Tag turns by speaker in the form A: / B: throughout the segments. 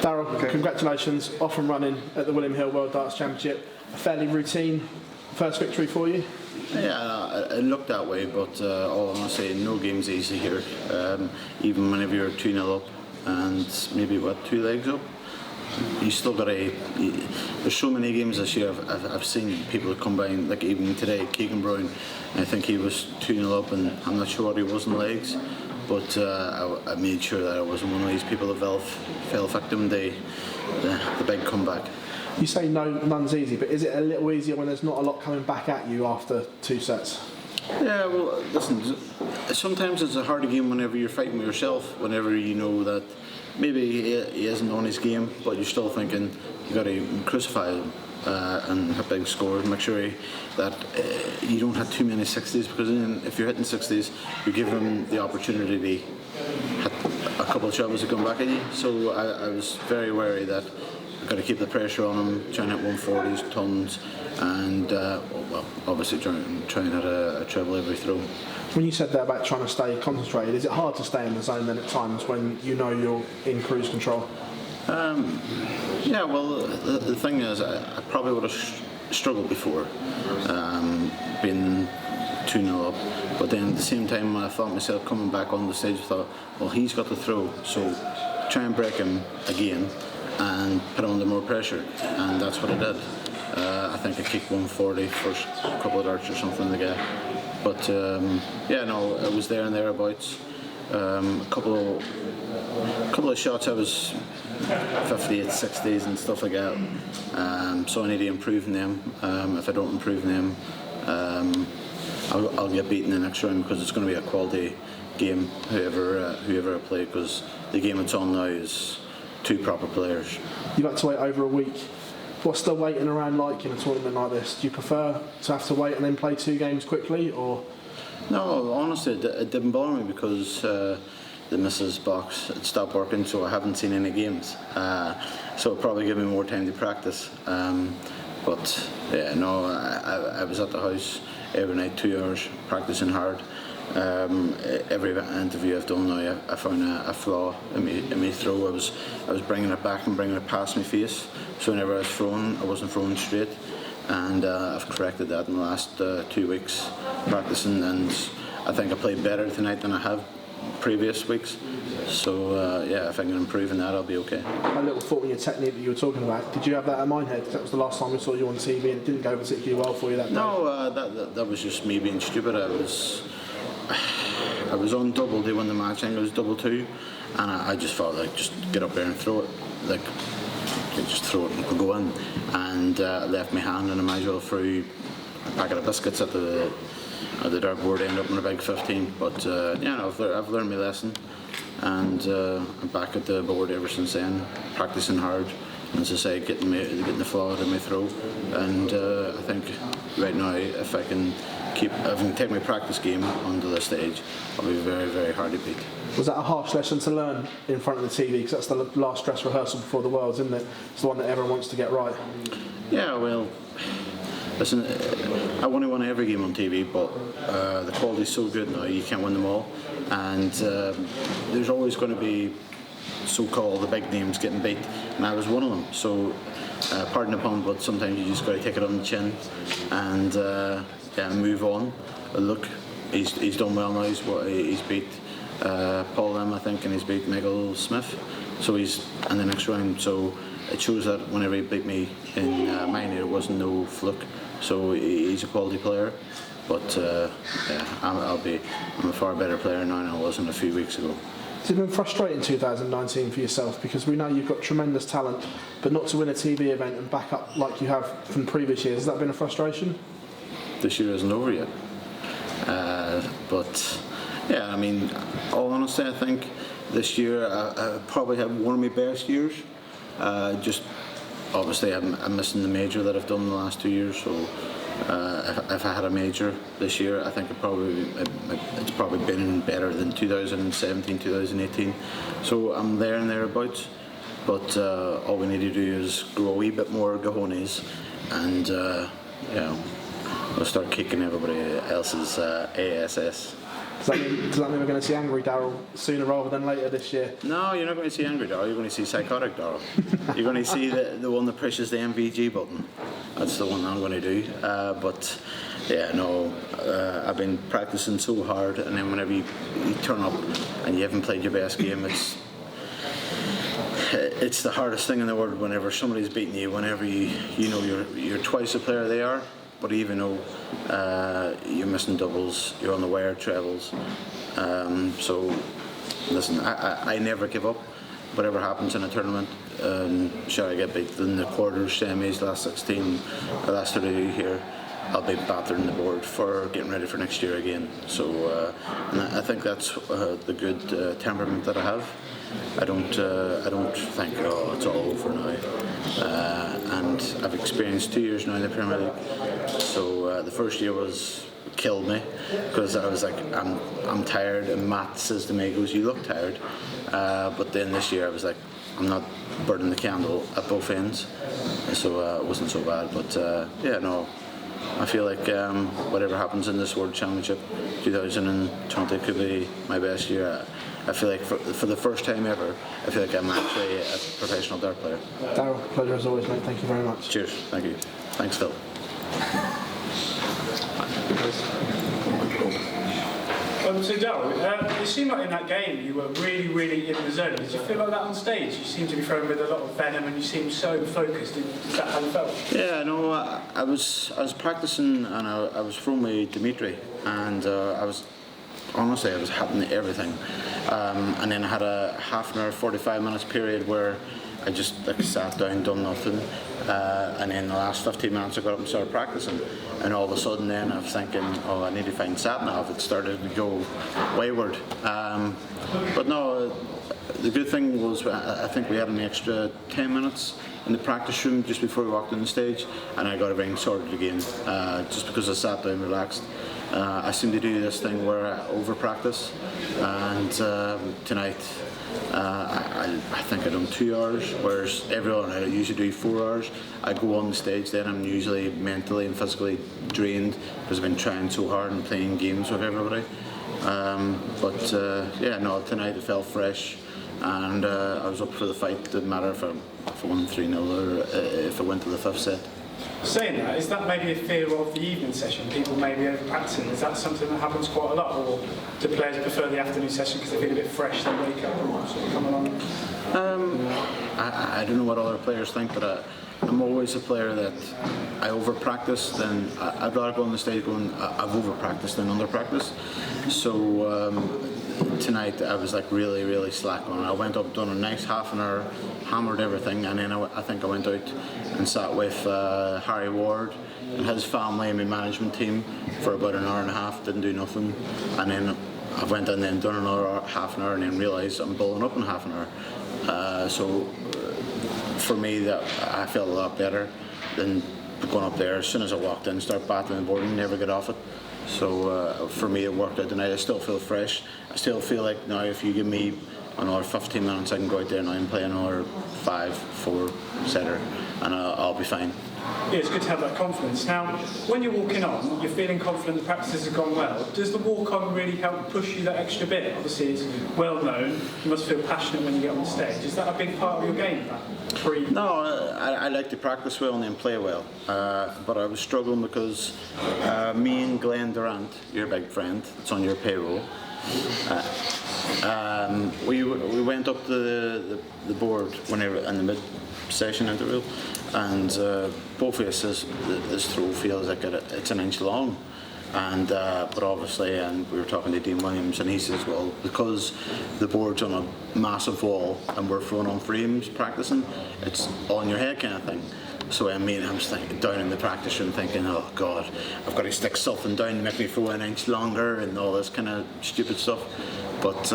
A: Daryl, congratulations, off and running at the William Hill World Darts Championship. A fairly routine first victory for you?
B: Yeah, it looked that way, but all I'm going to say, no game's easy here. Even whenever you're 2-0 up and maybe, 2 legs up, you still got to. There's so many games this year I've seen people come by, like even today, Keegan Brown, I think he was 2-0 up and I'm not sure what he was in legs, but I made sure that I wasn't one of these people that fell victim to the big comeback.
A: You say none's easy, but is it a little easier when there's not a lot coming back at you after 2 sets?
B: Yeah, well, listen, sometimes it's a harder game whenever you're fighting with yourself, whenever you know that maybe he isn't on his game, but you're still thinking you got to crucify him and hit big scores, make sure that you don't have too many 60s, because if you're hitting 60s, you give him the opportunity to hit a couple of shovels to come back at you. So I was very wary that I've got to keep the pressure on him, trying to hit 140s, tons, and obviously trying to hit a treble every throw.
A: When you said that about trying to stay concentrated, is it hard to stay in the zone then at times when you know you're in cruise control?
B: Yeah, well, the thing is, I probably would have struggled before, being 2-0 up, but then at the same time when I felt myself coming back on the stage, I thought, well, he's got the throw, so try and break him again and put him under more pressure, and that's what I did. I think I kicked 140 first couple of darts or something like that. But yeah, no, it was there and thereabouts. A couple of shots I was 58, 60s and stuff like that. So I need to improve in them. If I don't improve in them, I'll get beaten the next round, because it's going to be a quality game, whoever I play, because the game it's on now is 2 proper players.
A: You've had to wait over a week. What's the waiting around like in a tournament like this? Do you prefer to have to wait and then play 2 games quickly, or?
B: No, honestly, it didn't bother me, because the missus box had stopped working, so I haven't seen any games. So it'll probably give me more time to practice. But yeah, no, I was at the house every night, 2 hours, practicing hard. Every interview I've done now, I found a flaw in my throw. I was bringing it back and bringing it past my face, so whenever I was throwing, I wasn't throwing straight, and I've corrected that in the last 2 weeks practicing, and I think I played better tonight than I have previous weeks. So yeah, if I can improve in that, I'll be okay.
A: A little thought in your technique that you were talking about, did you have that in mind head? That was the last time we saw you on TV and it didn't go particularly well for you that day.
B: No, that was just me being stupid. I was on double to win the match. I think it was 2-2, and I just felt like just get up there and throw it, like just throw it and it could go in, and left my hand, and I might as well threw a packet of biscuits at the dartboard, end up in a big 15. But yeah, I've learned my lesson, and I'm back at the board ever since then, practicing hard, and as I say, getting the flaw out of my throw, and I think right now if I can take my practice game onto the stage, I'll be very, very hard to beat.
A: Was that a harsh lesson to learn in front of the TV? Because that's the last dress rehearsal before the Worlds, isn't it? It's the one that everyone wants to get right. Yeah,
B: well, listen, I want to win every game on TV, but the quality's so good now, you can't win them all. And there's always going to be so-called the big names getting beat, and I was one of them. So, pardon the pun, but sometimes you just got to take it on the chin and move on. Look, he's done well now. He's beat Paul Lim, I think, and he's beat Michael Smith. So he's in the next round. So it shows that whenever he beat me in mine, it wasn't no fluke. So he's a quality player. But yeah, I'm a far better player now than I was a few weeks ago.
A: Has it been frustrating 2019 for yourself? Because we know you've got tremendous talent, but not to win a TV event and back up like you have from previous years. Has that been a frustration?
B: This year isn't over yet. But yeah, I mean, all honesty, I think this year I probably have one of my best years. Just obviously I'm missing the major that I've done the last 2 years, so if I had a major this year, I think it's probably been better than 2017, 2018. So I'm there and thereabouts, but all we need to do is grow a wee bit more cojones, and we'll start kicking everybody else's ASS.
A: Does that mean we're going to see angry Daryl sooner rather than later this year?
B: No, you're not going to see angry Daryl. You're going to see psychotic Daryl. You're going to see the one that pushes the MVG button. That's the one I'm going to do. But yeah, no, I've been practicing so hard, and then whenever you turn up and you haven't played your best game, it's the hardest thing in the world. Whenever somebody's beating you, whenever you know you're twice the player they are. But even though you're missing doubles, you're on the wire trebles. So, listen, I never give up. Whatever happens in a tournament, sure, I get beat in the quarters, semis, last 16, the last 32 here, I'll be battering the board for getting ready for next year again. So, and I think that's the good temperament that I have. I don't think, oh, it's all over now. And I've experienced 2 years now in the Premier League. So the first year killed me, because I was like, I'm tired, and Matt says to me, he goes, you look tired. But then this year I was like, I'm not burning the candle at both ends. So it wasn't so bad. But yeah, no, I feel like whatever happens in this World Championship 2020 could be my best year. I feel like for the first time ever, I feel like I'm actually a professional dart player.
A: Daryl, pleasure as always, mate. Thank you very much.
B: Cheers. Thank you. Thanks, Phil.
C: So Daryl, it seemed like in that game you were really, really in the zone. Did you feel like that on stage? You seemed to be thrown with a lot of venom, and you seemed so focused. Is that how you felt?
B: Yeah, no, I was practicing, and I was from with Dimitri, and I was hitting everything. And then I had a half an hour, 45 minutes period where I just sat down, done nothing, and then the last 15 minutes I got up and started practicing, and all of a sudden then I was thinking, oh, I need to find sat-nav. It started to go wayward. But no, the good thing was I think we had an extra 10 minutes in the practice room just before we walked on the stage, and I got everything sorted again, just because I sat down relaxed. I seem to do this thing where I over-practice, and tonight I think I done 2 hours, whereas everyone I usually do 4 hours. I go on the stage, then I'm usually mentally and physically drained because I've been trying so hard and playing games with everybody. But yeah, no, tonight it felt fresh, and I was up for the fight. Didn't matter if I won 3-0 or if I went to the 5th set.
C: Saying that, is that maybe a fear of the evening session? People maybe over-practicing. Is that something that happens quite a lot, or do players prefer the afternoon session because they feel a bit fresh, they wake up and sort of come along?
B: I don't know what other players think, but I'm always a player that I over-practice. Then I'd rather go on the stage going, I've over-practiced than under-practice. So tonight I was like really, really slack on. I went up, done a nice half an hour, hammered everything, and then I think I went out and sat with Harry Ward and his family and my management team for about an hour and a half, didn't do nothing, and then I went in and done another half an hour and then realised I'm bowling up in half an hour. So for me, that I felt a lot better than going up there. As soon as I walked in, start battling the board and never get off it. So for me it worked out tonight. I still feel fresh. I still feel like now if you give me another 15 minutes I can go out there now and play another 5-4 setter and I'll be fine.
C: Yeah, it's good to have that confidence. Now, when you're walking on, you're feeling confident the practices have gone well. Does the walk on really help push you that extra bit? Obviously it's well known, you must feel passionate when you get on the stage. Is that a big part of your game, that?
B: No, I like to practice well and then play well, but I was struggling because me and Glenn Durant, your big friend, it's on your payroll, we went up the board whenever in the mid-session interval, and both of us says this throw feels like it's an inch long. And but obviously, and we were talking to Dean Williams, and he says, well, because the board's on a massive wall and we're throwing on frames practicing, it's all in your head kind of thing. So I mean, I'm thinking down in the practice room thinking, oh God, I've got to stick something down to make me throw an inch longer and all this kind of stupid stuff. But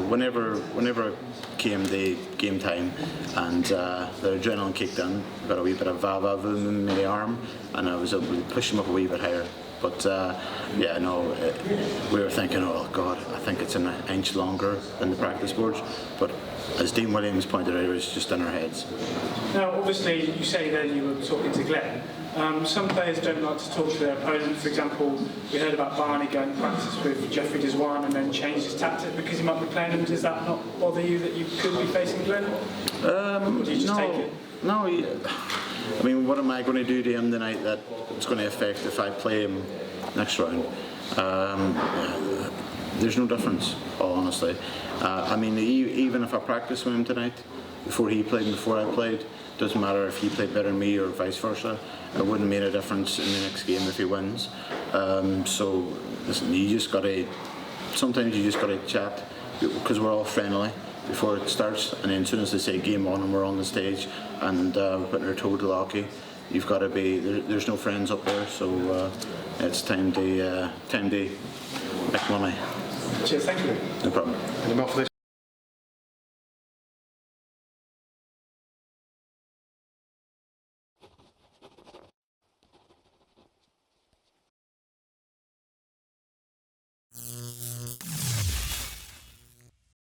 B: whenever came the game time and the adrenaline kicked in, got a wee bit of va-va in the arm, and I was able to push him up a wee bit higher. But yeah, no, we were thinking, oh God, I think it's an inch longer than the practice boards. But as Dean Williams pointed out, it was just in our heads.
C: Now, obviously, you say then you were talking to Glenn. Some players don't like to talk to their opponent. For example, we heard about Barney going to practice with Jeffrey Deswan and then change his tactic because he might be playing him. Does that not bother you that you could be facing Glenn? Or do you just take it?
B: No. I mean, what am I going to do to him tonight that it's going to affect if I play him next round? There's no difference, all honestly. I mean, even if I practice with him tonight, before he played and before I played, doesn't matter if he played better than me or vice versa. It wouldn't make a difference in the next game if he wins. So listen, sometimes you just got to chat because we're all friendly before it starts, and then as soon as they say game on and we're on the stage and we're putting our toe to the hockey, you've got to be. There's no friends up there, so it's time to make money.
C: Cheers, thank you.
B: No problem.
D: Any more for this?